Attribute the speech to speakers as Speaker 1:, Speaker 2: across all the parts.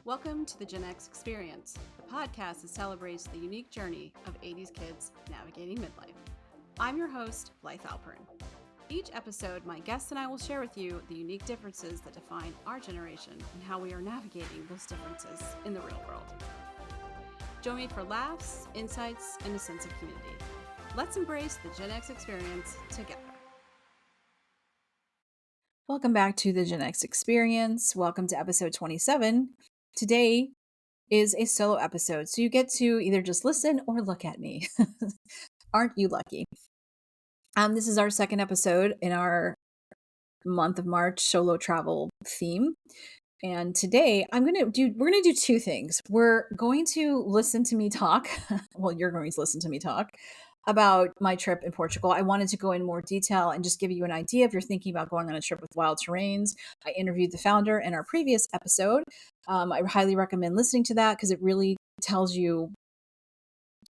Speaker 1: Welcome to the GenX Experience, the podcast that celebrates the unique journey of 80s kids navigating midlife. I'm your host, Blythe Alperin. Each episode, my guests and I will share with you the unique differences that define our generation and how we are navigating those differences in the real world. Join me for laughs, insights, and a sense of community. Let's embrace the GenX Experience together. Welcome back to the GenX Experience. Welcome to episode 27. Today is a solo episode, so you get to either just listen or look at me. Aren't you lucky? This is our second episode in our month of March solo travel theme. And today we're going to do two things. We're going to listen to me talk. Well, you're going to listen to me talk about my trip in Portugal. I wanted to go in more detail and just give you an idea if you're thinking about going on a trip with wild terrains. I interviewed the founder in our previous episode. I highly recommend listening to that because it really tells you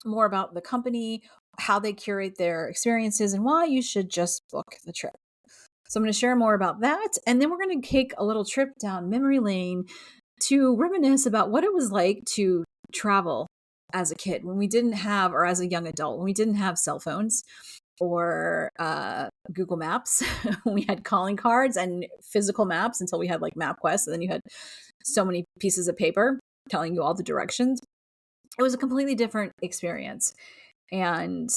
Speaker 1: more about the company, how they curate their experiences, and why you should just book the trip. So I'm going to share more about that. And then we're going to take a little trip down memory lane to reminisce about what it was like to travel as a kid when we didn't have, or as a young adult, when we didn't have cell phones or Google Maps. We had calling cards and physical maps until we had like MapQuest. And then you had so many pieces of paper telling you all the directions. It was a completely different experience. And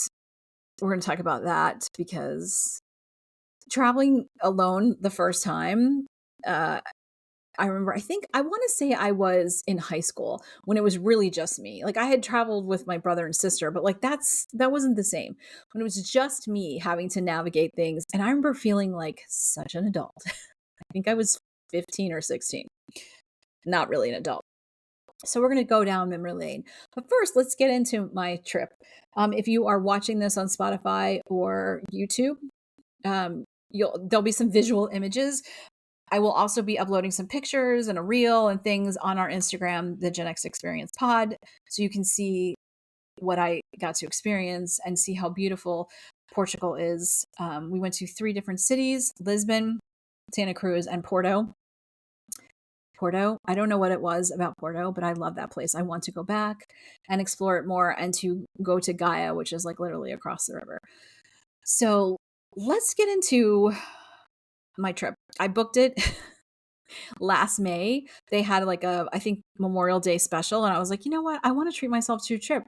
Speaker 1: we're going to talk about that because traveling alone the first time, I remember, I want to say I was in high school when it was really just me. Like I had traveled with my brother and sister, but like that wasn't the same when it was just me having to navigate things. And I remember feeling like such an adult. I think I was 15 or 16, not really an adult. So we're going to go down memory lane. But first, let's get into my trip. If you are watching this on Spotify or YouTube, there'll be some visual images. I will also be uploading some pictures and a reel and things on our Instagram, the GenX Experience Pod, so you can see what I got to experience and see how beautiful Portugal is. We went to 3 different cities: Lisbon, Santa Cruz, and Porto. I don't know what it was about Porto, but I love that place. I want to go back and explore it more and to go to Gaia, which is like literally across the river. So let's get into my trip. I booked it last May. They had like I think Memorial Day special. And I was like, you know what? I want to treat myself to a trip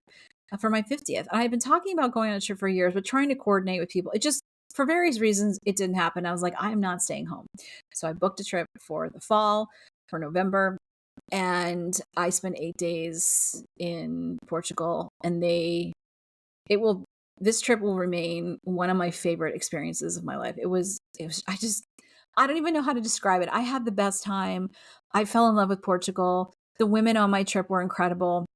Speaker 1: for my 50th. And I've been talking about going on a trip for years, but trying to coordinate with people. It just, for various reasons, it didn't happen. I was like, I'm not staying home. So I booked a trip for the fall, for November. And I spent 8 days in Portugal. And this trip will remain one of my favorite experiences of my life. I don't even know how to describe it. I had the best time. I fell in love with Portugal. The women on my trip were incredible.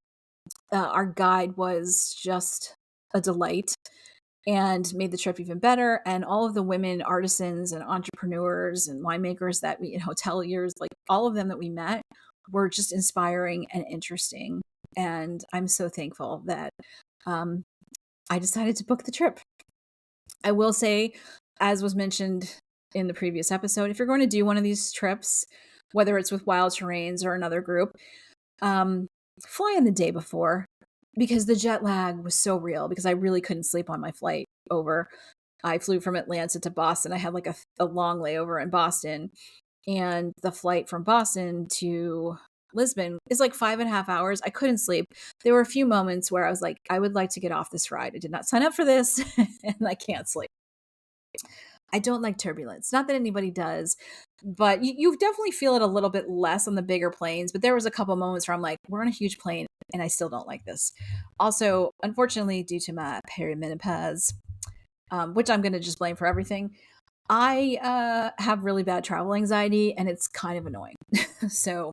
Speaker 1: Our guide was just a delight and made the trip even better. And all of the women artisans and entrepreneurs and winemakers and hoteliers, like all of them that we met, were just inspiring and interesting. And I'm so thankful that I decided to book the trip. I will say, as was mentioned in the previous episode, if you're going to do one of these trips, whether it's with wild terrains or another group, fly in the day before, because the jet lag was so real, because I really couldn't sleep on my flight over. I flew from Atlanta to Boston. I had like a long layover in Boston, and the flight from Boston to Lisbon is like 5.5 hours. I couldn't sleep. There were a few moments where I was like, I would like to get off this ride. I did not sign up for this and I can't sleep. I don't like turbulence. Not that anybody does, but you definitely feel it a little bit less on the bigger planes. But there was a couple moments where I'm like, we're on a huge plane and I still don't like this. Also, unfortunately, due to my perimenopause, which I'm going to just blame for everything, I have really bad travel anxiety and it's kind of annoying. So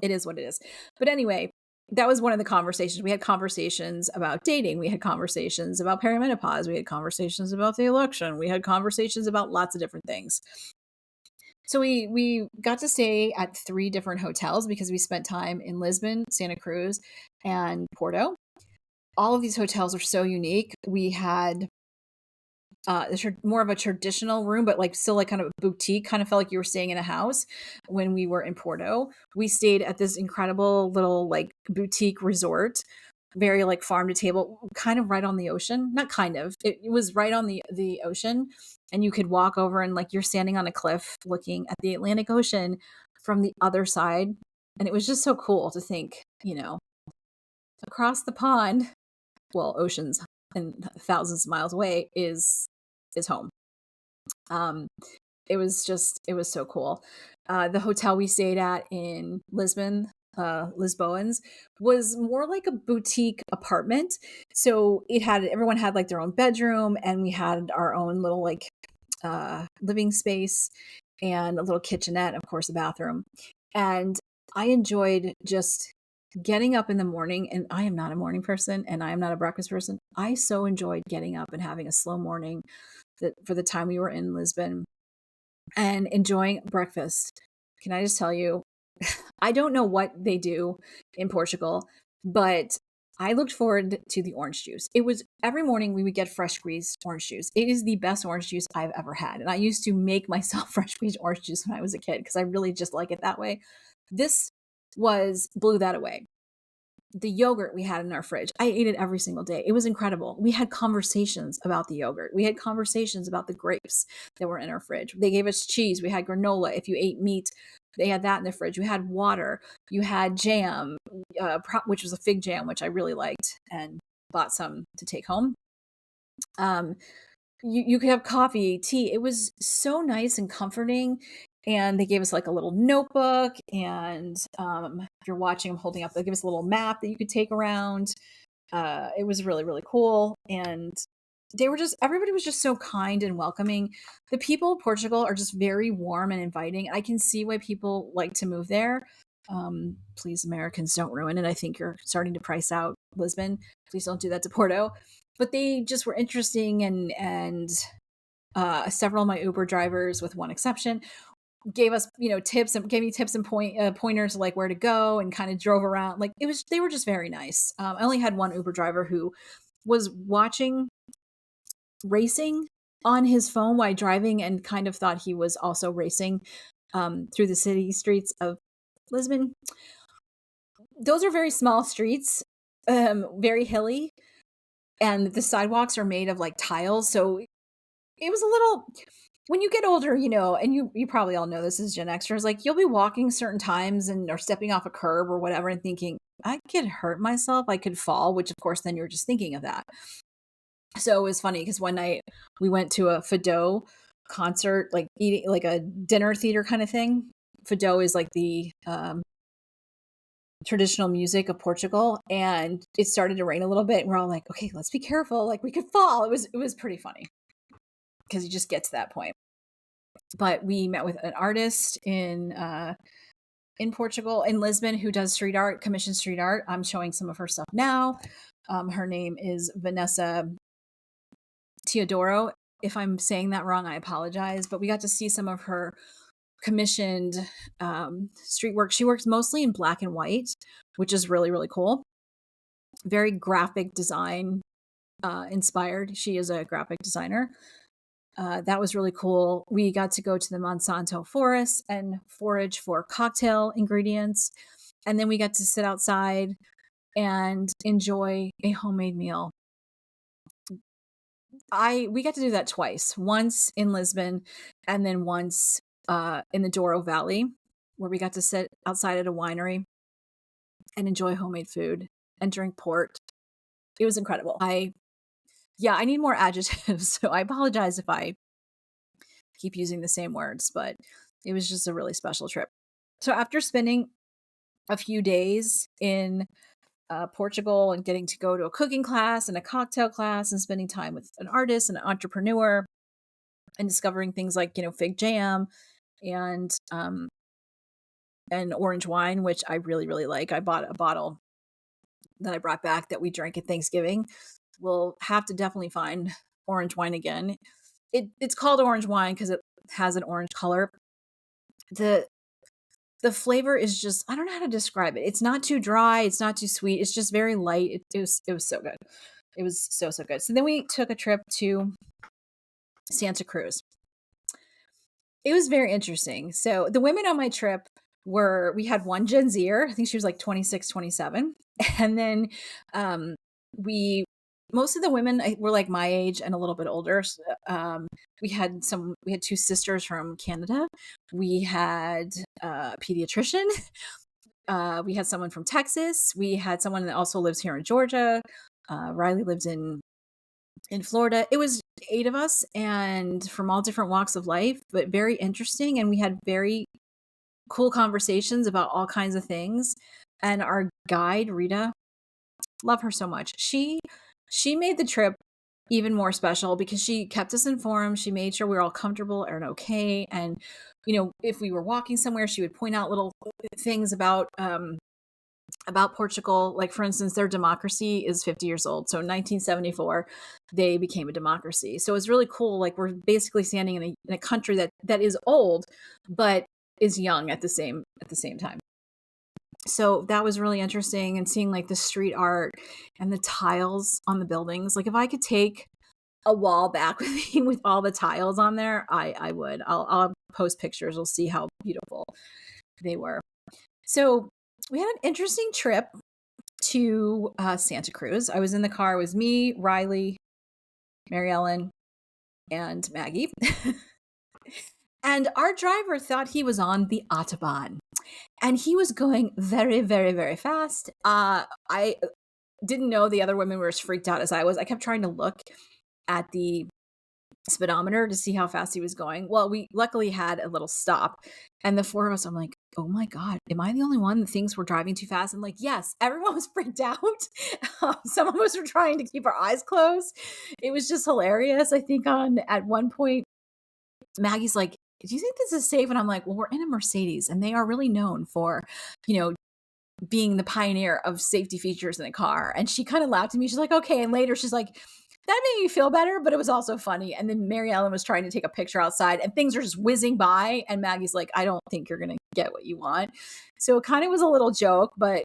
Speaker 1: it is what it is. But anyway, that was one of the conversations. We had conversations about dating. We had conversations about perimenopause. We had conversations about the election. We had conversations about lots of different things. So we got to stay at 3 different hotels because we spent time in Lisbon, Santa Cruz, and Porto. All of these hotels are so unique. We had more of a traditional room, but like still like kind of a boutique, kind of felt like you were staying in a house. When we were in Porto, we stayed at this incredible little like boutique resort, very like farm to table, kind of right on the ocean. Not kind of, it was right on the ocean, and you could walk over and like you're standing on a cliff looking at the Atlantic Ocean from the other side. And it was just so cool to think, across the pond, well, oceans and thousands of miles away is home. Um, it was so cool. The hotel we stayed at in Lisbon, Lisboans, was more like a boutique apartment. So everyone had like their own bedroom, and we had our own little like living space and a little kitchenette, of course, a bathroom. And I enjoyed just getting up in the morning, and I am not a morning person and I am not a breakfast person. I so enjoyed getting up and having a slow morning for the time we were in Lisbon and enjoying breakfast. Can I just tell you, I don't know what they do in Portugal, but I looked forward to the orange juice. It was every morning we would get fresh squeezed orange juice. It is the best orange juice I've ever had. And I used to make myself fresh squeezed orange juice when I was a kid because I really just like it that way. This blew that away. The yogurt we had in our fridge, I ate it every single day. It was incredible. We had conversations about the yogurt. We had conversations about the grapes that were in our fridge. They gave us cheese. We had granola. If you ate meat, they had that in the fridge. We had water. You had jam, which was a fig jam, which I really liked and bought some to take home. You could have coffee, tea. It was so nice and comforting. And they gave us like a little notebook, and if you're watching, I'm holding up, they give us a little map that you could take around. It was really, really cool. And everybody was just so kind and welcoming. The people of Portugal are just very warm and inviting. I can see why people like to move there. Please, Americans, don't ruin it. I think you're starting to price out Lisbon. Please don't do that to Porto. But they just were interesting, and several of my Uber drivers, with one exception, gave us tips and gave me tips and pointers like where to go, and kind of drove around. Like they were just very nice. I only had one Uber driver who was watching racing on his phone while driving, and kind of thought he was also racing through the city streets of Lisbon. Those are very small streets, very hilly, and the sidewalks are made of like tiles, so it was a little. When you get older, and you probably all know this as Gen Xers, like you'll be walking certain times or stepping off a curb or whatever and thinking, I could hurt myself, I could fall, which of course then you're just thinking of that. So it was funny because one night we went to a Fado concert, like eating like a dinner theater kind of thing. Fado is like the traditional music of Portugal, and it started to rain a little bit, and we're all like, okay, let's be careful, like we could fall. It was pretty funny because you just get to that point. But we met with an artist in Portugal, in Lisbon, who does street art, commissioned street art. I'm showing some of her stuff now. Her name is Vanessa Teodoro. If I'm saying that wrong, I apologize. But we got to see some of her commissioned street work. She works mostly in black and white, which is really, really cool. Very graphic design inspired. She is a graphic designer. That was really cool. We got to go to the Monsanto forest and forage for cocktail ingredients. And then we got to sit outside and enjoy a homemade meal. We got to do that twice, once in Lisbon and then once in the Douro Valley, where we got to sit outside at a winery and enjoy homemade food and drink port. It was incredible. I need more adjectives, so I apologize if I keep using the same words, but it was just a really special trip. So after spending a few days in Portugal and getting to go to a cooking class and a cocktail class and spending time with an artist and an entrepreneur and discovering things like, fig jam and orange wine, which I really, really like. I bought a bottle that I brought back that we drank at Thanksgiving. We'll have to definitely find orange wine again. It's called orange wine because it has an orange color. The flavor is just, I don't know how to describe it. It's not too dry. It's not too sweet. It's just very light. It was so good. It was so, so good. So then we took a trip to Santa Cruz. It was very interesting. So the women on my trip we had one Gen Zer, I think she was like 26, 27. And then um, we, most of the women were like my age and a little bit older. We had two sisters from Canada. We had a pediatrician. We had someone from Texas. We had someone that also lives here in Georgia. Riley lives in Florida. It was 8 of us and from all different walks of life, but very interesting. And we had very cool conversations about all kinds of things. And our guide, Rita, love her so much. She made the trip even more special because she kept us informed. She made sure we were all comfortable and okay. And, if we were walking somewhere, she would point out little things about Portugal. Like, for instance, their democracy is 50 years old. So in 1974, they became a democracy. So it's really cool. Like, we're basically standing in a country that is old, but is young at the same time. So that was really interesting, and seeing like the street art and the tiles on the buildings. Like, if I could take a wall back with me with all the tiles on there, I would. I'll post pictures. We'll see how beautiful they were. So we had an interesting trip to Santa Cruz. I was in the car. It was me, Riley, Mary Ellen, and Maggie. And our driver thought he was on the Autobahn. And he was going very, very, very fast. I didn't know the other women were as freaked out as I was. I kept trying to look at the speedometer to see how fast he was going. Well, we luckily had a little stop. And the 4 of us, I'm like, oh my God, am I the only one that thinks we're driving too fast? I'm like, yes, everyone was freaked out. Some of us were trying to keep our eyes closed. It was just hilarious. I think at one point, Maggie's like, do you think this is safe? And I'm like, well, we're in a Mercedes and they are really known for, being the pioneer of safety features in a car. And she kind of laughed at me. She's like, okay. And later she's like, that made me feel better, but it was also funny. And then Mary Ellen was trying to take a picture outside and things are just whizzing by. And Maggie's like, I don't think you're going to get what you want. So it kind of was a little joke, but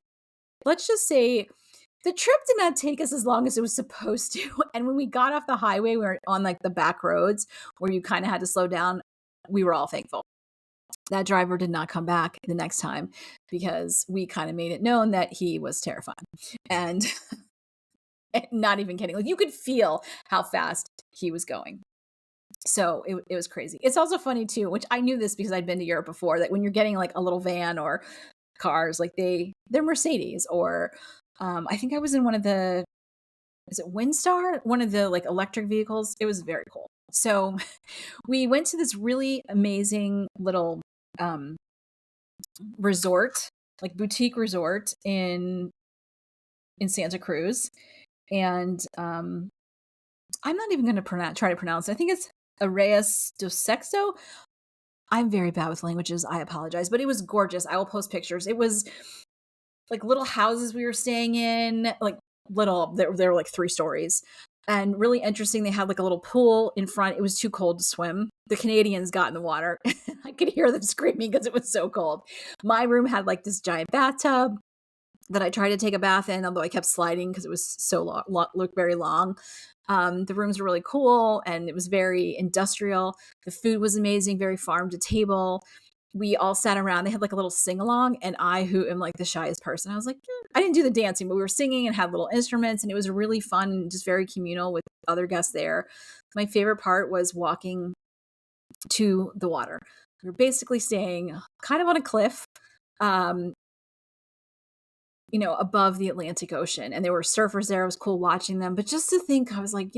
Speaker 1: let's just say the trip did not take us as long as it was supposed to. And when we got off the highway, we were on like the back roads where you kind of had to slow down. We were all thankful. That driver did not come back the next time because we kind of made it known that he was terrified. And not even kidding. Like, you could feel how fast he was going. So it was crazy. It's also funny too, which I knew this because I'd been to Europe before, that when you're getting like a little van or cars, like they're Mercedes, or I think I was in one of the, is it Windstar? One of the like electric vehicles. It was very cool. So we went to this really amazing little resort, like boutique resort in Santa Cruz. And I'm not even going to try to pronounce it. I think it's Arrayas do Sexto. I'm very bad with languages. I apologize, but it was gorgeous. I will post pictures. It was like little houses we were staying in, like they were like 3 stories. And really interesting. They had like a little pool in front. It was too cold to swim. The Canadians got in the water. I could hear them screaming because it was so cold. My room had like this giant bathtub that I tried to take a bath in, although I kept sliding because it was so long, looked very long. The rooms were really cool and it was very industrial. The food was amazing, very farm to table. We all sat around. They had like a little sing along, and I, who am like the shyest person, I was like, I didn't do the dancing, but we were singing and had little instruments, and it was really fun and just very communal with other guests there. My favorite part was walking to the water. We were basically staying kind of on a cliff, above the Atlantic Ocean, and there were surfers there. It was cool watching them, but just to think, I was like,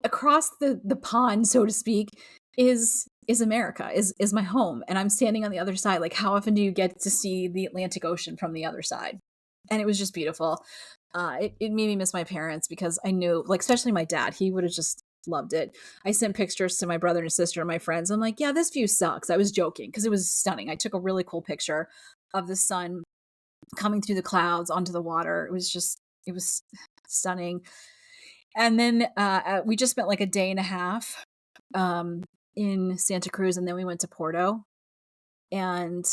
Speaker 1: across the pond, so to speak, is America, is my home, and I'm standing on the other side. Like, how often do you get to see the Atlantic Ocean from the other side? And it was just beautiful. It made me miss my parents because I knew, like, especially my dad, he would have just loved it. I sent pictures to my brother and sister and my friends. I'm like, yeah, this view sucks. I was joking because it was stunning. I took a really cool picture of the sun coming through the clouds onto the water. It was stunning. And then we just spent like a day and a half in Santa Cruz, and then we went to Porto. And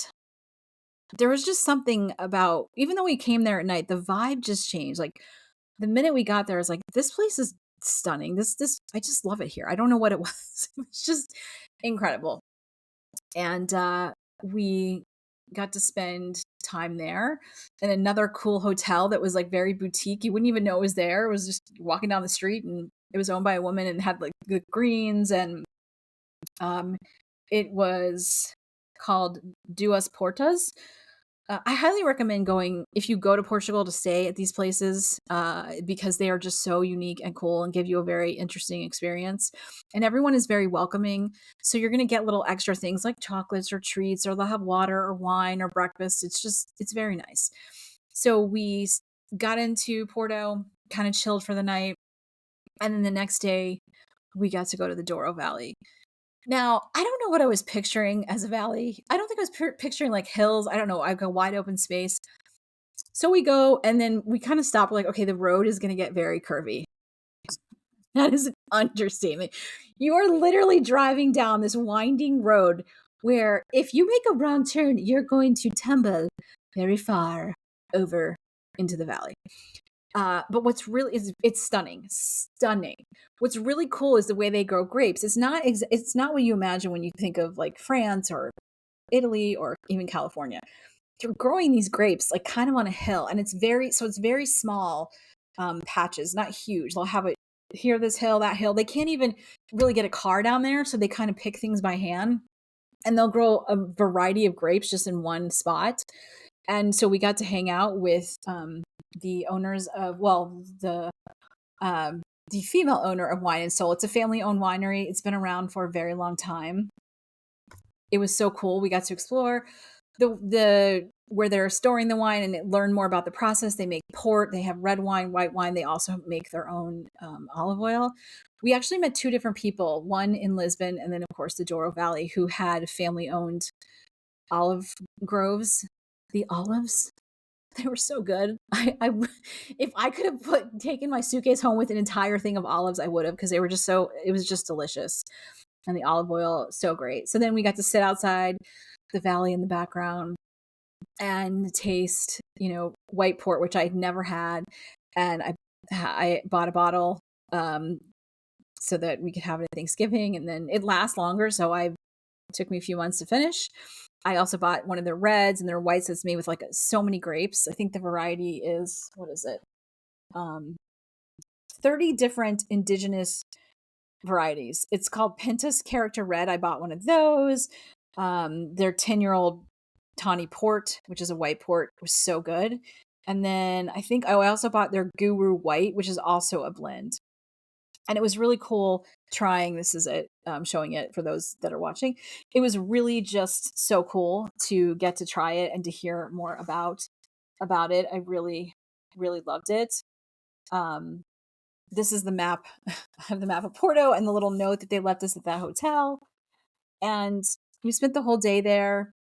Speaker 1: there was just something about, even though we came there at night, the vibe just changed. Like, the minute we got there, I was like, this place is stunning. This I just love it here. I don't know what it was. It was just incredible. And we got to spend time there in another cool hotel that was like very boutique. You wouldn't even know it was there. It was just walking down the street, and it was owned by a woman and had like the greens, and um it was called Duas Portas. I highly recommend going if you go to Portugal to stay at these places because they are just so unique and cool and give you a very interesting experience. And everyone is very welcoming. So you're going to get little extra things like chocolates or treats, or they'll have water or wine or breakfast. It's very nice. So we got into Porto, kind of chilled for the night. And then the next day, we got to go to the Douro Valley. Now, I don't know what I was picturing as a valley. I don't think I was picturing like hills. I don't know. I go wide open space. So we go, and then we kind of stop. Like, okay, the road is going to get very curvy. That is an understatement. You are literally driving down this winding road where if you make a wrong turn, you're going to tumble very far over into the valley. But what's really is it's stunning. What's really cool is the way they grow grapes. It's not what you imagine when you think of like France or Italy or even California. They're growing these grapes like kind of on a hill, and it's very small patches, not huge. They'll have it here, this hill, that hill. They can't even really get a car down there, so they kind of pick things by hand, and they'll grow a variety of grapes just in one spot. And so we got to hang out with the owners of, the female owner of Wine and Soul. It's a family-owned winery. It's been around for a very long time. It was so cool. We got to explore the where they're storing the wine and learn more about the process. They make port. They have red wine, white wine. They also make their own olive oil. We actually met two different people, one in Lisbon and then, of course, the Douro Valley, who had family-owned olive groves. The olives, they were so good. If I could have taken my suitcase home with an entire thing of olives, I would have, because it was just delicious. And the olive oil, so great. So then we got to sit outside the valley in the background and taste, white port, which I'd never had. And I bought a bottle so that we could have it at Thanksgiving, and then it lasts longer. So it took me a few months to finish. I also bought one of their reds and their whites that's made with like so many grapes. I think the variety is, what is it? 30 different indigenous varieties. It's called Pintus Character Red. I bought one of those. Their 10-year-old Tawny Port, which is a white port, was so good. And then I think I also bought their Guru White, which is also a blend. And it was really cool trying. This is it, showing it for those that are watching. It was really just so cool to get to try it and to hear more about it. I really, really loved it. This is the map. I have the map of Porto and the little note that they left us at that hotel. And we spent the whole day there.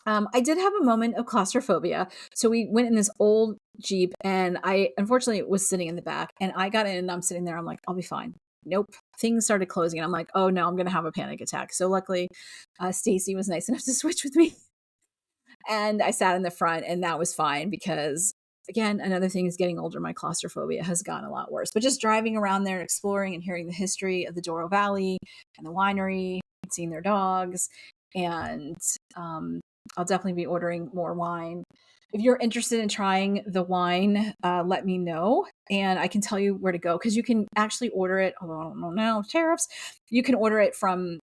Speaker 1: I did have a moment of claustrophobia. So we went in this old Jeep, and I unfortunately was sitting in the back, and I got in and I'm sitting there. I'm like, I'll be fine. Nope. Things started closing, and I'm like, oh no, I'm going to have a panic attack. So luckily, Stacy was nice enough to switch with me. And I sat in the front, and that was fine because, again, another thing is getting older. My claustrophobia has gotten a lot worse. But just driving around there, exploring and hearing the history of the Douro Valley and the winery, seeing their dogs, and I'll definitely be ordering more wine. If you're interested in trying the wine, let me know, and I can tell you where to go, because you can actually order it. Although I don't know now, tariffs. You can order it from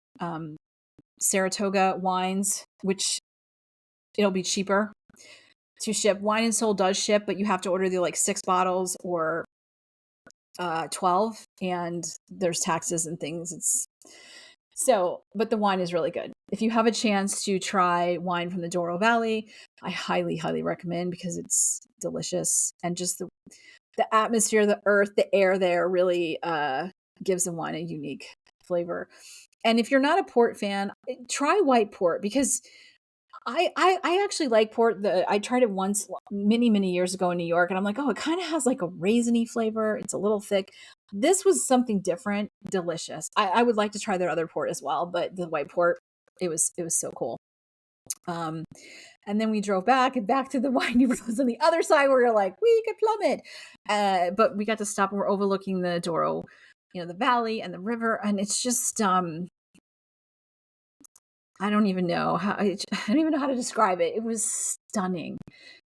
Speaker 1: Saratoga Wines, which it'll be cheaper to ship. Wine and Soul does ship, but you have to order the 6 bottles or 12, and there's taxes and things. But the wine is really good. If you have a chance to try wine from the Douro Valley, I highly, highly recommend, because it's delicious, and just the atmosphere, the earth, the air there really gives the wine a unique flavor. And if you're not a port fan, try white port, because I actually like port. I tried it once many, many years ago in New York, and I'm like, oh, it kind of has like a raisiny flavor. It's a little thick. This was something different, delicious. I would like to try their other port as well, but the white port, it was so cool. And then we drove back to the windy roads on the other side where we're like, we could plummet. But we got to stop and we're overlooking the Douro, the valley and the river. And it's just, I don't even know I don't even know how to describe it. It was stunning,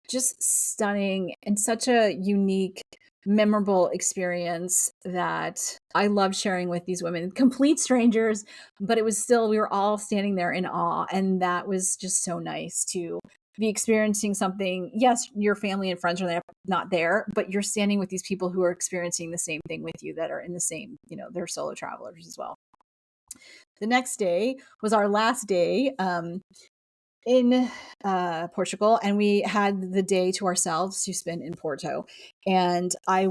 Speaker 1: just stunning, and such a unique, memorable experience that I loved sharing with these women, complete strangers, but it was still, we were all standing there in awe. And that was just so nice to be experiencing something. Yes, your family and friends are not there, but you're standing with these people who are experiencing the same thing with you, that are in the same, they're solo travelers as well. The next day was our last day in Portugal, and we had the day to ourselves to spend in Porto. And I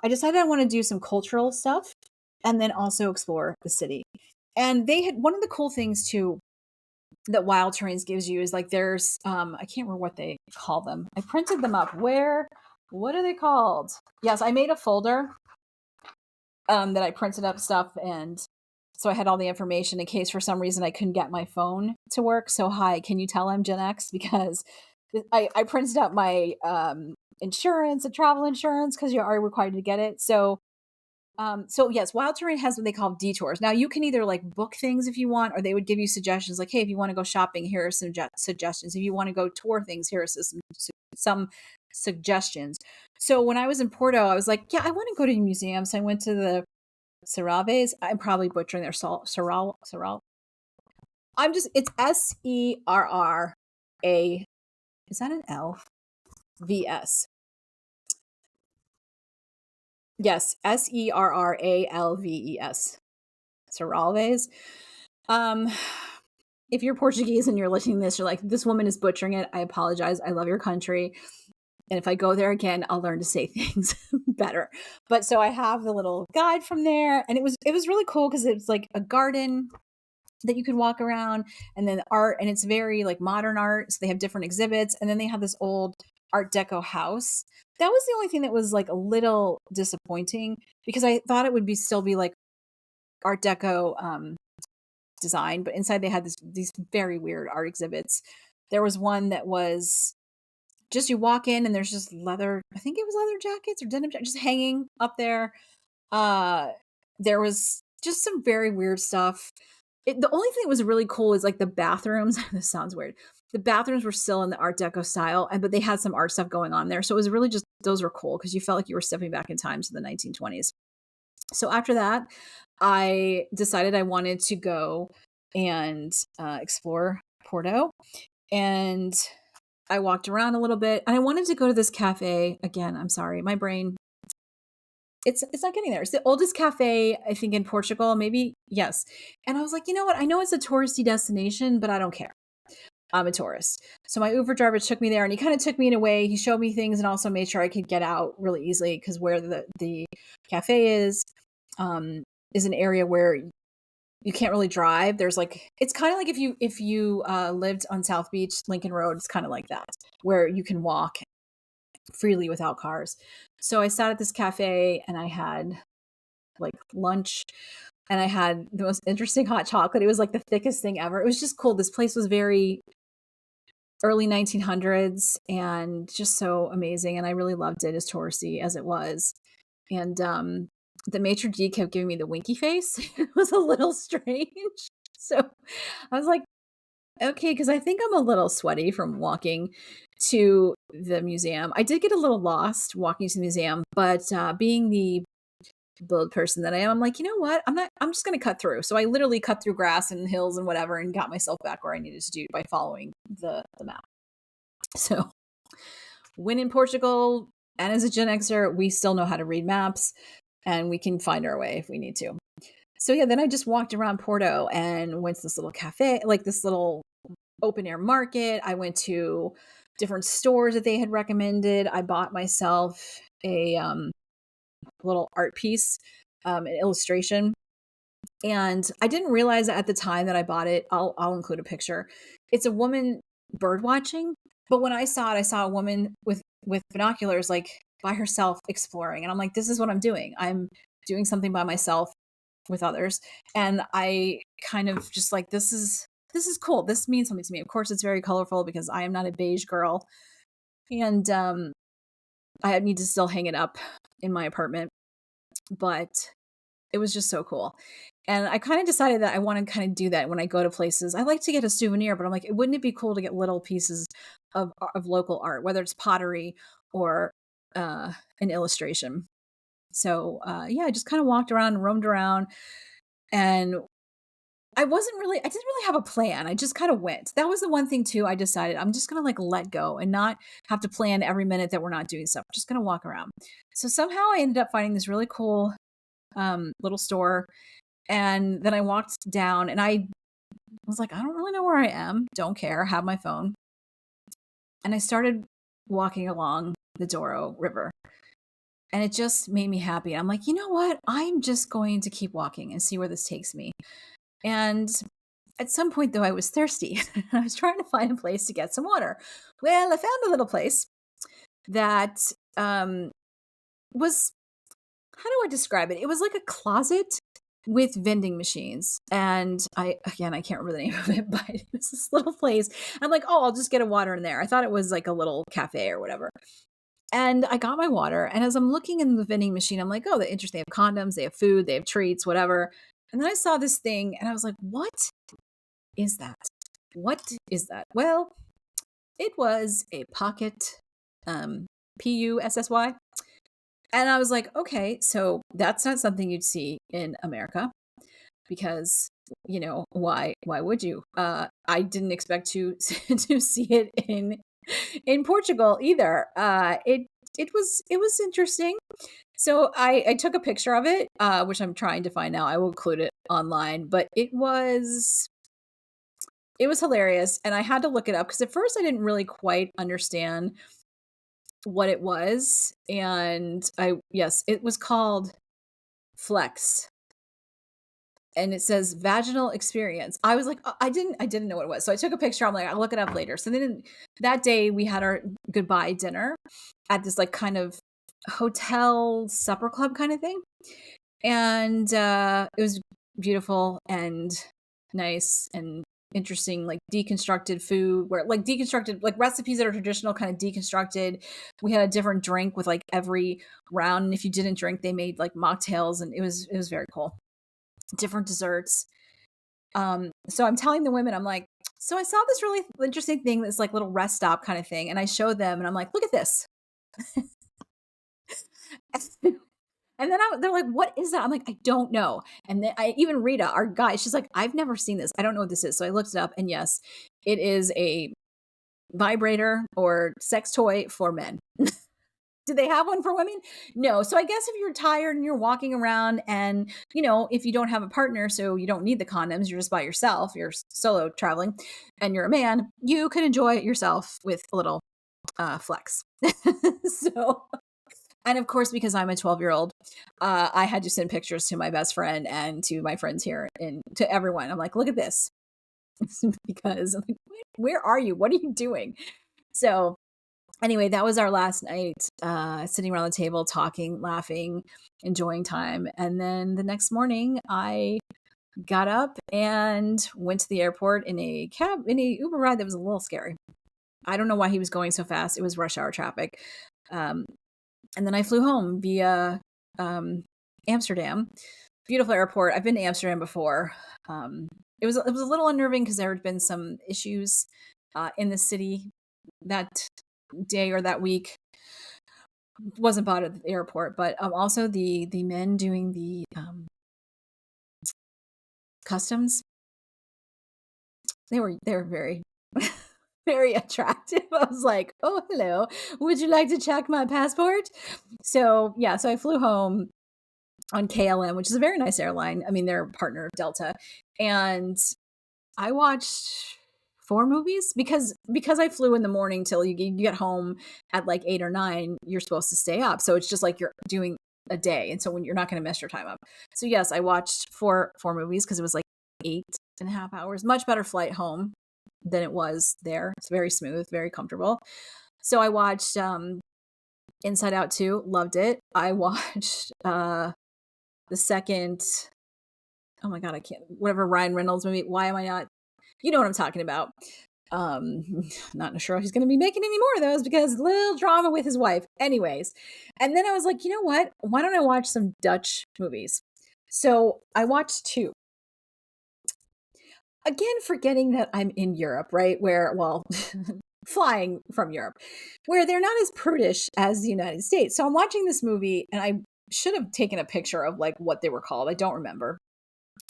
Speaker 1: decided I want to do some cultural stuff and then also explore the city. And they had, one of the cool things too that Wild Terrains gives you is like, there's I can't remember what they call them. I printed them up. What are they called? Yes, I made a folder that I printed up stuff, and so I had all the information in case for some reason I couldn't get my phone to work. So hi, can you tell I'm GenX? Because I printed out my insurance and travel insurance because you're already required to get it. So yes, Wild Terrain has what they call detours. Now you can either like book things if you want, or they would give you suggestions like, hey, if you want to go shopping, here are some suggestions. If you want to go tour things, here are some suggestions. So when I was in Porto, I was like, yeah, I want to go to a museum. So I went to the Serralves. I'm probably butchering their Serral. It's Serra. Is that an L? VS. Yes, Serralves. Serralves. If you're Portuguese and you're listening to this, you're like, this woman is butchering it. I apologize. I love your country. And if I go there again, I'll learn to say things better. But so I have the little guide from there, and it was really cool because it's like a garden that you could walk around, and then art, and it's very like modern art. So they have different exhibits, and then they have this old Art Deco house. That was the only thing that was like a little disappointing because I thought it would still be like Art Deco design, but inside they had these very weird art exhibits. There was one that was just, you walk in and there's just leather, I think it was leather jackets or denim jackets just hanging up there. There was just some very weird stuff. The only thing that was really cool is like the bathrooms. This sounds weird. The bathrooms were still in the Art Deco style, but they had some art stuff going on there. So it was really just, those were cool because you felt like you were stepping back in time to the 1920s. So after that, I decided I wanted to go and explore Porto. And I walked around a little bit, and I wanted to go to this cafe. Again, I'm sorry, my brain, it's not getting there. It's the oldest cafe, I think, in Portugal, maybe. Yes. And I was like, you know what? I know it's a touristy destination, but I don't care. I'm a tourist. So my Uber driver took me there, and he kind of took me in a way. He showed me things and also made sure I could get out really easily because where the cafe is an area where you can't really drive. There's like, it's kind of like if you lived on South Beach, Lincoln Road, it's kind of like that, where you can walk freely without cars. So I sat at this cafe and I had like lunch, and I had the most interesting hot chocolate. It was like the thickest thing ever. It was just cool. This place was very early 1900s and just so amazing. And I really loved it, as touristy as it was. And the maitre d' kept giving me the winky face. It was a little strange. So I was like, okay, because I think I'm a little sweaty from walking to the museum. I did get a little lost walking to the museum, but being the bold person that I am, I'm like, you know what? I'm just going to cut through. So I literally cut through grass and hills and whatever and got myself back where I needed to do by following the map. So when in Portugal, and as a Gen Xer, we still know how to read maps and we can find our way if we need to. So yeah, then I just walked around Porto and went to this little cafe, like this little open air market. I went to different stores that they had recommended. I bought myself a little art piece, an illustration. And I didn't realize at the time that I bought it. I'll include a picture. It's a woman bird watching. But when I saw it, I saw a woman with binoculars, like by herself exploring. And I'm like, this is what I'm doing. I'm doing something by myself with others. And I kind of just like, this is this is cool. This means something to me. Of course, it's very colorful because I am not a beige girl. And I need to still hang it up in my apartment. But it was just so cool. And I kind of decided that I want to kind of do that when I go to places. I like to get a souvenir, but I'm like, wouldn't it be cool to get little pieces of local art, whether it's pottery or an illustration? So yeah, I just kind of walked around, roamed around, and I didn't really have a plan. I just kind of went. That was the one thing too. I decided I'm just gonna like let go and not have to plan every minute that we're not doing stuff. I'm just gonna walk around. So somehow I ended up finding this really cool little store. And then I walked down and I was like, I don't really know where I am. Don't care. Have my phone. And I started walking along the Douro River. And it just made me happy. I'm like, you know what? I'm just going to keep walking and see where this takes me. And at some point, though, I was thirsty. I was trying to find a place to get some water. Well, I found a little place that was, how do I describe it? It was like a closet with vending machines. And I can't remember the name of it, but it was this little place. I'm like, oh, I'll just get a water in there. I thought it was like a little cafe or whatever. And I got my water. And as I'm looking in the vending machine, I'm like, oh, they're interesting. They have condoms, they have food, they have treats, whatever. And then I saw this thing and I was like, what is that? What is that? Well, it was a pocket, Pussy. And I was like, okay, so that's not something you'd see in America because, why would you? I didn't expect to to see it in Portugal either. It was interesting. So I took a picture of it, which I'm trying to find now. I will include it online, but it was hilarious, and I had to look it up because at first I didn't really quite understand what it was, and yes, it was called Flex, and it says vaginal experience. I was like, I didn't know what it was, so I took a picture. I'm like, I'll look it up later. So then that day we had our goodbye dinner at this like kind of hotel supper club kind of thing, and it was beautiful and nice and interesting, like deconstructed food where like deconstructed like recipes that are traditional kind of deconstructed. We had a different drink with like every round, and if you didn't drink they made like mocktails, and it was very cool. Different desserts. So I'm telling the women, I'm like, so I saw this really interesting thing, this like little rest stop kind of thing, and I showed them and I'm like, look at this. And then they're like, what is that? I'm like, I don't know. And then even Rita, our guide, she's like, I've never seen this. I don't know what this is. So I looked it up, and yes, it is a vibrator or sex toy for men. Do they have one for women? No. So I guess if you're tired and you're walking around and, if you don't have a partner, so you don't need the condoms, you're just by yourself, you're solo traveling and you're a man, you can enjoy it yourself with a little flex. So, and of course, because I'm a 12-year-old, I had to send pictures to my best friend and to my friends here and to everyone. I'm like, look at this. Because I'm like, where are you? What are you doing? So anyway, that was our last night, sitting around the table, talking, laughing, enjoying time. And then the next morning, I got up and went to the airport in a Uber ride that was a little scary. I don't know why he was going so fast. It was rush hour traffic. And then I flew home via Amsterdam. Beautiful airport. I've been to Amsterdam before. It was a little unnerving because there had been some issues in the city that day or that week. Wasn't bought at the airport, but also the men doing the customs. They were very very attractive. I was like, oh, hello. Would you like to check my passport? So yeah, so I flew home on KLM, which is a very nice airline. I mean, they're a partner of Delta. And I watched 4 movies because I flew in the morning till you get home at like 8 or 9, you're supposed to stay up. So it's just like you're doing a day. And so when you're not going to mess your time up. So yes, I watched four movies because it was like 8.5 hours, much better flight home than it was there. It's very smooth, very comfortable. So I watched Inside Out 2, loved it. I watched the second, oh my God, I can't, whatever Ryan Reynolds movie. Why am I not You know what I'm talking about. Um, not sure if he's going to be making any more of those because little drama with his wife. Anyways, and then I was like, you know what? Why don't I watch some Dutch movies? So I watched two. Again, forgetting that I'm in Europe, right? Where, well, flying from Europe, where they're not as prudish as the United States. So I'm watching this movie and I should have taken a picture of like what they were called. I don't remember.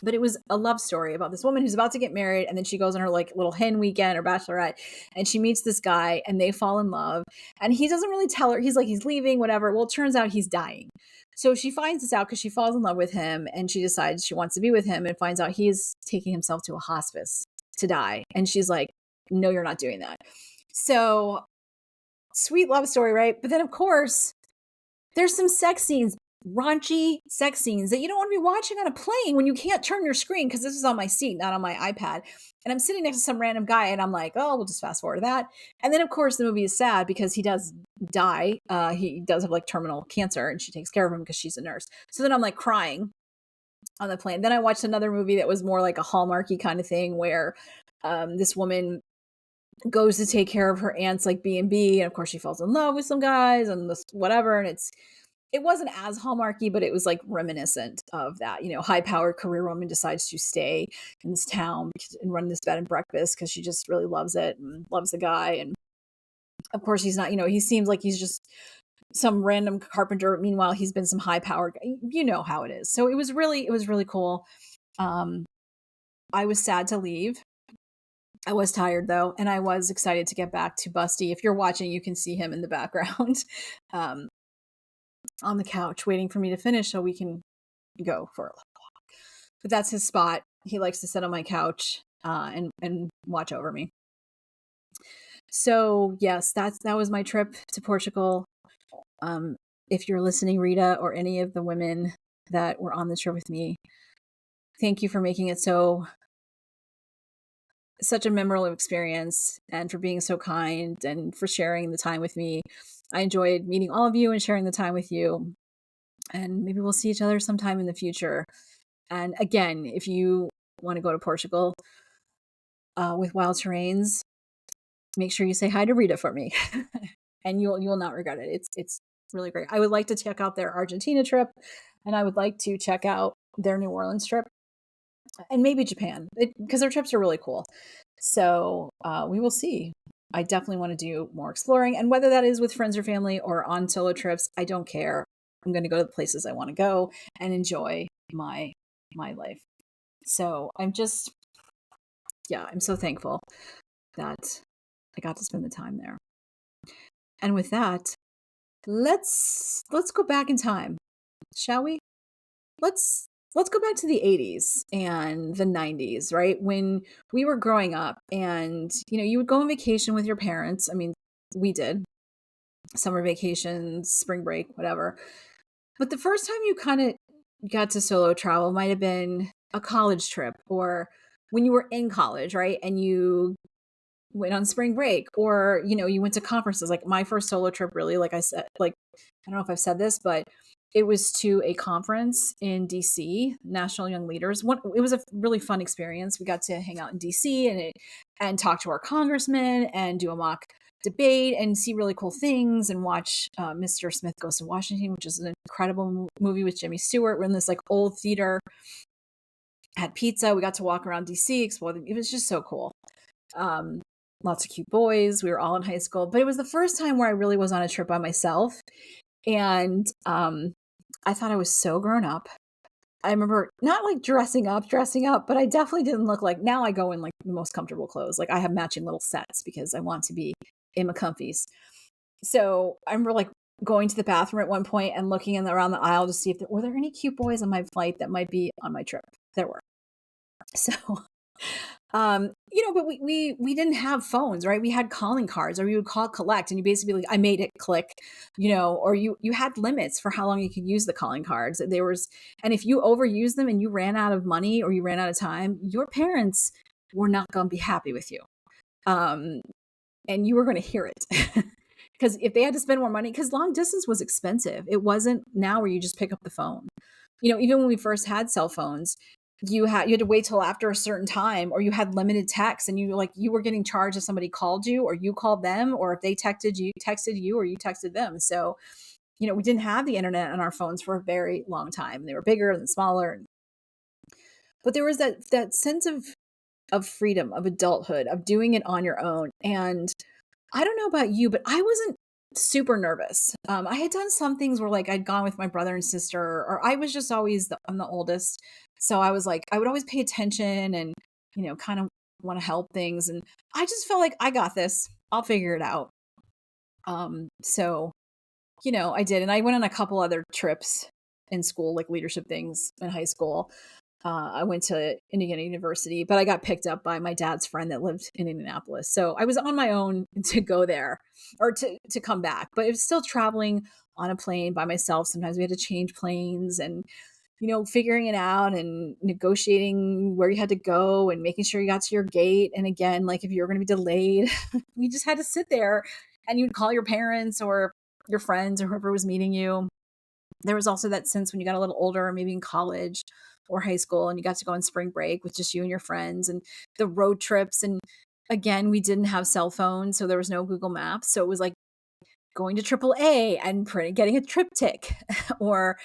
Speaker 1: But it was a love story about this woman who's about to get married, and then she goes on her like little hen weekend or bachelorette, and she meets this guy and they fall in love, and he doesn't really tell her. He's like, he's leaving, whatever. Well, it turns out he's dying. So she finds this out because she falls in love with him and she decides she wants to be with him, and finds out he's taking himself to a hospice to die. And she's like, no, you're not doing that. So sweet love story, right? But then of course there's some sex scenes, raunchy sex scenes that you don't want to be watching on a plane when you can't turn your screen, because this is on my seat, not on my iPad. And I'm sitting next to some random guy and I'm like, oh, we'll just fast forward to that. And then of course the movie is sad because he does die. He does have like terminal cancer and she takes care of him because she's a nurse. So then I'm like crying on the plane. Then I watched another movie that was more like a Hallmarky kind of thing where this woman goes to take care of her aunt's like B&B, and of course she falls in love with some guys and this whatever, and it wasn't as Hallmarky, but it was like reminiscent of that. You know, high-powered career woman decides to stay in this town and run this bed and breakfast because she just really loves it and loves the guy. And of course he's not, you know, he seems like he's just some random carpenter. Meanwhile, he's been some high-powered, you know how it is. So it was really cool. I was sad to leave. I was tired though, and I was excited to get back to Busty. If you're watching, you can see him in the background on the couch waiting for me to finish so we can go for a little walk. But that's his spot. He likes to sit on my couch and watch over me. So yes, that was my trip to Portugal. If you're listening, Rita, or any of the women that were on the trip with me, thank you for making it such a memorable experience, and for being so kind and for sharing the time with me. I enjoyed meeting all of you and sharing the time with you. And maybe we'll see each other sometime in the future. And again, if you want to go to Portugal with wild terrains, make sure you say hi to Rita for me. And you will not regret it. It's really great. I would like to check out their Argentina trip, and I would like to check out their New Orleans trip, and maybe Japan, because their trips are really cool. So we will see. I definitely want to do more exploring, and whether that is with friends or family or on solo trips, I don't care. I'm going to go to the places I want to go and enjoy my life. So I'm so thankful that I got to spend the time there. And with that, let's go back in time, shall we? Let's go back to the 80s and the 90s, right? When we were growing up and, you know, you would go on vacation with your parents. I mean, we did summer vacations, spring break, whatever. But the first time you kind of got to solo travel might have been a college trip, or when you were in college, right? And you went on spring break, or, you know, you went to conferences. Like my first solo trip, really, like I said, like, I don't know if I've said this, but it was to a conference in DC, National Young Leaders. It was a really fun experience. We got to hang out in DC and talk to our congressman and do a mock debate and see really cool things and watch Mr. Smith Goes to Washington, which is an incredible movie with Jimmy Stewart. We're in this like old theater, had pizza. We got to walk around DC, explore. It was just so cool. Lots of cute boys. We were all in high school, but it was the first time where I really was on a trip by myself. And I thought I was so grown up. I remember not like dressing up, but I definitely didn't look like, now I go in like the most comfortable clothes. Like I have matching little sets because I want to be in my comfies. So I remember like going to the bathroom at one point and looking around the aisle to see if were there any cute boys on my flight that might be on my trip. There were. So you know, but we didn't have phones, right? We had calling cards, or you would call collect, and you basically like, I made it click, you know, or you had limits for how long you could use the calling cards. And if you overused them and you ran out of money or you ran out of time, your parents were not going to be happy with you. And you were going to hear it. Because if they had to spend more money, because long distance was expensive. It wasn't now where you just pick up the phone. You know, even when we first had cell phones, you had to wait till after a certain time, or you had limited text, and you were getting charged if somebody called you or you called them, or if they texted you or you texted them. So, we didn't have the internet on our phones for a very long time. They were bigger and smaller. But there was that sense of freedom, of adulthood, of doing it on your own. And I don't know about you, but I wasn't super nervous. I had done some things where like I'd gone with my brother and sister, or I was just always I'm the oldest. So I was like, I would always pay attention and, kind of want to help things. And I just felt like I got this. I'll figure it out. So, I did. And I went on a couple other trips in school, like leadership things in high school. I went to Indiana University, but I got picked up by my dad's friend that lived in Indianapolis. So I was on my own to go there, or to come back, but it was still traveling on a plane by myself. Sometimes we had to change planes, and, figuring it out and negotiating where you had to go and making sure you got to your gate. And again, like if you were going to be delayed, you just had to sit there, and you'd call your parents or your friends or whoever was meeting you. There was also that sense when you got a little older, maybe in college or high school, and you got to go on spring break with just you and your friends, and the road trips. And again, we didn't have cell phones, so there was no Google Maps. So it was like going to AAA and getting a triptych, or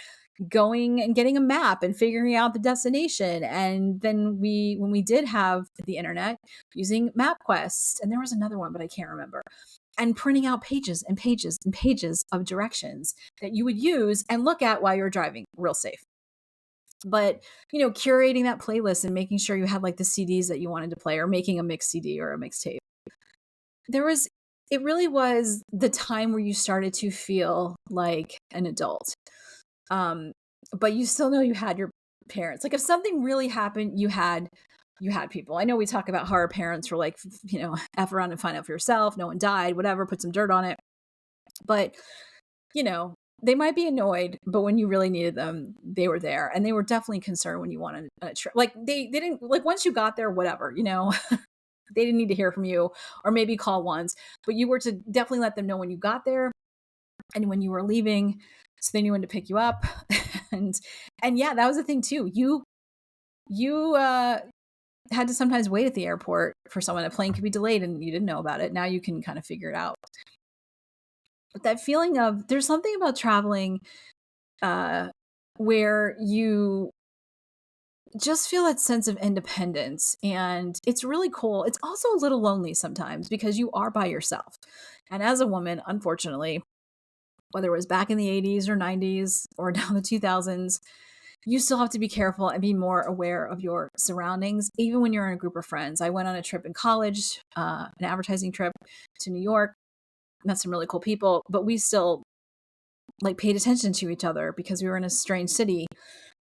Speaker 1: going and getting a map and figuring out the destination. And then when we did have the internet, using MapQuest, and there was another one, but I can't remember, and printing out pages and pages and pages of directions that you would use and look at while you're driving, real safe. But, curating that playlist and making sure you had like the CDs that you wanted to play, or making a mix CD or a mixtape. It really was the time where you started to feel like an adult. But you still know you had your parents. Like if something really happened, you had people. I know we talk about how our parents were like, F around and find out for yourself. No one died, whatever, put some dirt on it. But, they might be annoyed, but when you really needed them, they were there. And they were definitely concerned when you wanted a trip. Like they didn't, like once you got there, whatever, they didn't need to hear from you, or maybe call once, but you were to definitely let them know when you got there and when you were leaving, so they knew when to pick you up. and yeah, that was the thing too. You had to sometimes wait at the airport for someone. A plane could be delayed and you didn't know about it. Now you can kind of figure it out. But that feeling of, there's something about traveling where you just feel that sense of independence, and it's really cool. It's also a little lonely sometimes because you are by yourself. And as a woman, unfortunately, whether it was back in the 80s or 90s or now the 2000s, you still have to be careful and be more aware of your surroundings, even when you're in a group of friends. I went on a trip in college, an advertising trip to New York, met some really cool people, but we still like paid attention to each other because we were in a strange city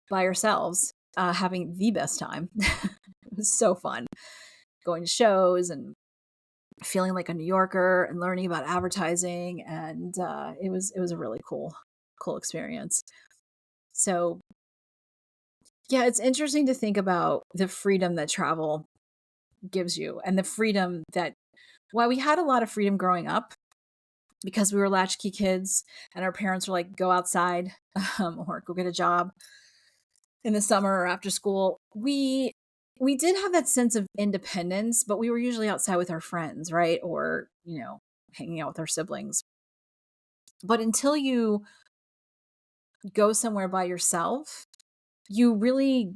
Speaker 1: by ourselves, having the best time. It was so fun going to shows and feeling like a New Yorker and learning about advertising. And it was a really cool experience. So yeah, it's interesting to think about the freedom that travel gives you, and the freedom that, while we had a lot of freedom growing up because we were latchkey kids and our parents were like, go outside, or go get a job in the summer or after school, we did have that sense of independence, but we were usually outside with our friends, right? Or, hanging out with our siblings. But until you go somewhere by yourself, you really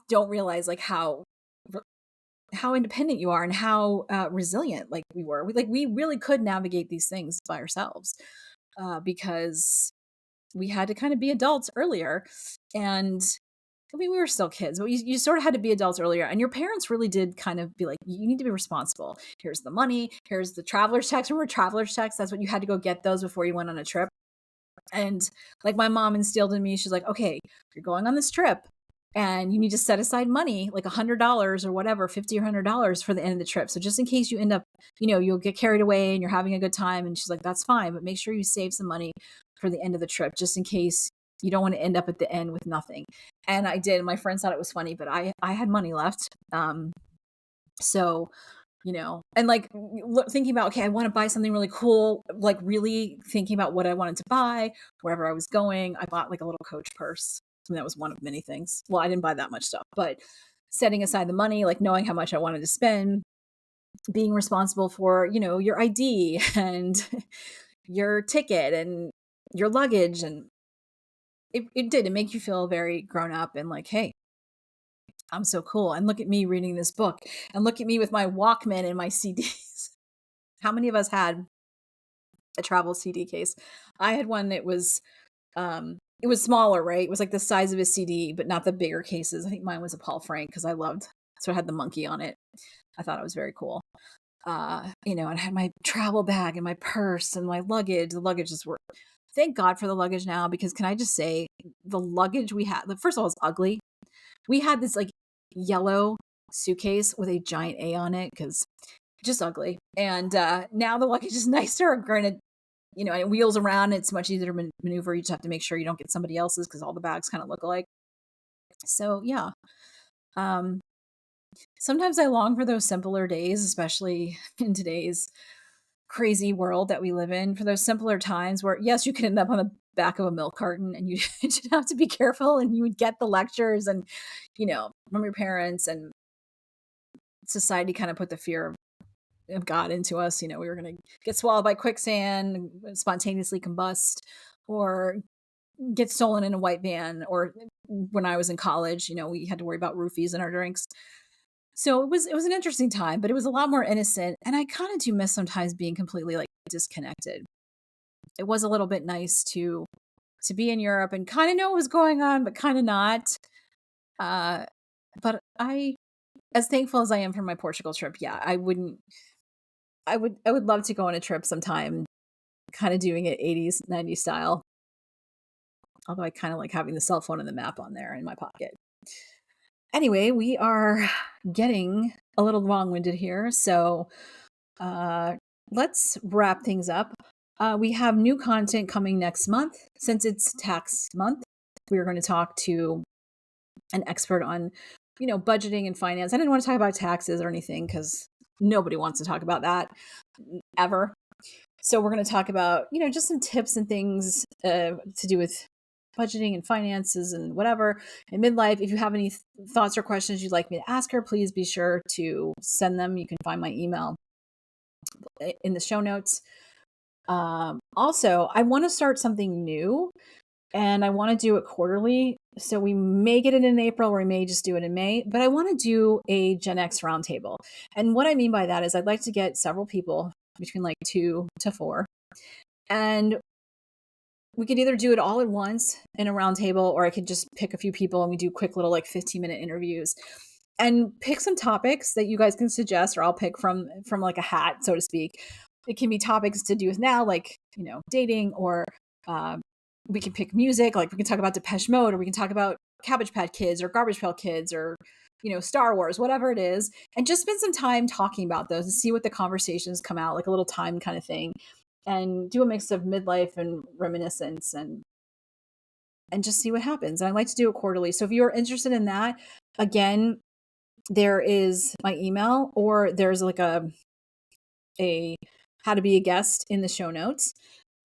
Speaker 1: don't realize like how independent you are, and how resilient like we were. We really could navigate these things by ourselves, because we had to kind of be adults earlier. And I mean, we were still kids, but you sort of had to be adults earlier. And your parents really did kind of be like, you need to be responsible. Here's the money. Here's the traveler's checks. Remember traveler's checks? That's what you had to go get those before you went on a trip. And like my mom instilled in me, she's like, okay, you're going on this trip and you need to set aside money, like $100 or whatever, 50 or $100 for the end of the trip. So just in case you end up, you'll get carried away and you're having a good time. And she's like, that's fine, but make sure you save some money for the end of the trip, just in case you don't want to end up at the end with nothing. And I did. My friends thought it was funny, but I had money left. So, and like thinking about, okay, I want to buy something really cool, like really thinking about what I wanted to buy, wherever I was going. I bought like a little Coach purse. I mean, that was one of many things. Well, I didn't buy that much stuff, but setting aside the money, like knowing how much I wanted to spend, being responsible for, your ID and your ticket and your luggage. And it make you feel very grown up and like, hey, I'm so cool. And look at me reading this book and look at me with my Walkman and my CDs. How many of us had a travel CD case? I had one that it was smaller, right? It was like the size of a CD, but not the bigger cases. I think mine was a Paul Frank because I loved, so it had the monkey on it. I thought it was very cool. And I had my travel bag and my purse and my luggage. The luggages were, thank God for the luggage now, because can I just say the luggage we had, first of all, it's ugly. We had this like yellow suitcase with a giant A on it because just ugly. And now the luggage is nicer. Granted, and it wheels around. It's much easier to maneuver. You just have to make sure you don't get somebody else's because all the bags kind of look alike. So yeah. Sometimes I long for those simpler days, especially in today's crazy world that we live in, for those simpler times where, yes, you could end up on the back of a milk carton and you should have to be careful and you would get the lectures and, from your parents, and society kind of put the fear of God into us. We were going to get swallowed by quicksand, spontaneously combust, or get stolen in a white van. Or when I was in college, we had to worry about roofies in our drinks. So it was an interesting time, but it was a lot more innocent. And I kind of do miss sometimes being completely like disconnected. It was a little bit nice to be in Europe and kind of know what was going on, but kind of not. But as thankful as I am for my Portugal trip, yeah, I would love to go on a trip sometime, kind of doing it 80s, 90s style. Although I kind of like having the cell phone and the map on there in my pocket. Anyway, we are getting a little long-winded here, so let's wrap things up. We have new content coming next month. Since it's tax month, we are going to talk to an expert on, budgeting and finance. I didn't want to talk about taxes or anything because nobody wants to talk about that ever. So we're going to talk about, just some tips and things to do with budgeting and finances and whatever in midlife. If you have any thoughts or questions you'd like me to ask her, please be sure to send them. You can find my email in the show notes. Also, I want to start something new and I want to do it quarterly. So we may get it in April or we may just do it in May, but I want to do a GenX roundtable. And what I mean by that is I'd like to get several people between like 2 to 4. And we could either do it all at once in a roundtable, or I could just pick a few people and we do quick little like 15-minute interviews and pick some topics that you guys can suggest, or I'll pick from like a hat, so to speak. It can be topics to do with now, like, dating, or we can pick music, like we can talk about Depeche Mode, or we can talk about Cabbage Patch Kids or Garbage Pail Kids, or, Star Wars, whatever it is, and just spend some time talking about those and see what the conversations come out, like a little time kind of thing. And do a mix of midlife and reminiscence and just see what happens. And I like to do it quarterly. So if you're interested in that, again, there is my email, or there's like a how to be a guest in the show notes.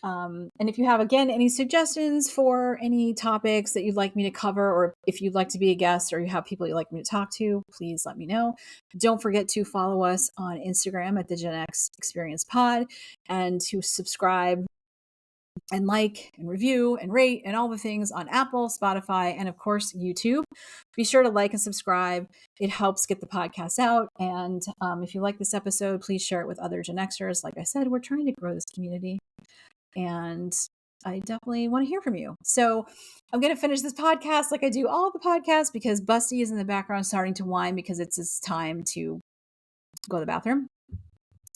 Speaker 1: And if you have, again, any suggestions for any topics that you'd like me to cover, or if you'd like to be a guest or you have people you'd like me to talk to, please let me know. Don't forget to follow us on Instagram at the GenX Experience Pod, and to subscribe and like and review and rate and all the things on Apple, Spotify, and of course, YouTube. Be sure to like and subscribe. It helps get the podcast out. And if you like this episode, please share it with other Gen Xers. Like I said, we're trying to grow this community, and I definitely want to hear from you. So I'm going to finish this podcast like I do all the podcasts, because Busty is in the background starting to whine because it's his time to go to the bathroom.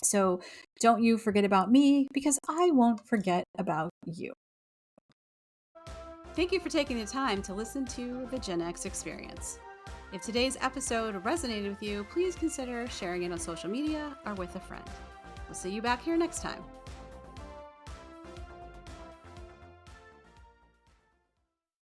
Speaker 1: So don't you forget about me, because I won't forget about you. Thank you for taking the time to listen to the Gen X Experience. If today's episode resonated with you, please consider sharing it on social media or with a friend. We'll see you back here next time.